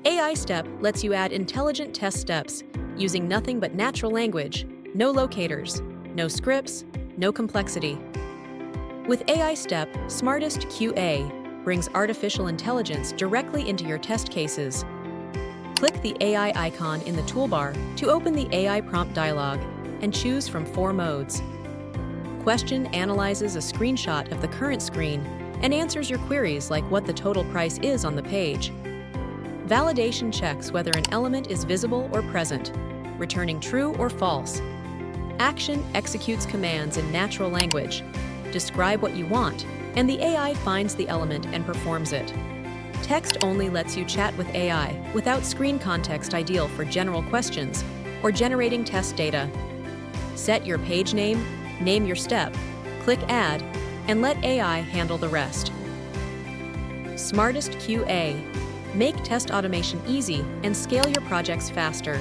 AI Step lets you add intelligent test steps using nothing but natural language, no locators, no scripts, no complexity. With AI Step, SmartestQA brings artificial intelligence directly into your test cases. Click the AI icon in the toolbar to open the AI prompt dialog and choose from 4 modes. Question analyzes a screenshot of the current screen and answers your queries like what the total price is on the page. Validation checks whether an element is visible or present, returning true or false. Action executes commands in natural language. Describe what you want, and the AI finds the element and performs it. Text only lets you chat with AI without screen context, ideal for general questions or generating test data. Set your page name, name your step, click Add, and let AI handle the rest. SmartestQA. Make test automation easy and scale your projects faster.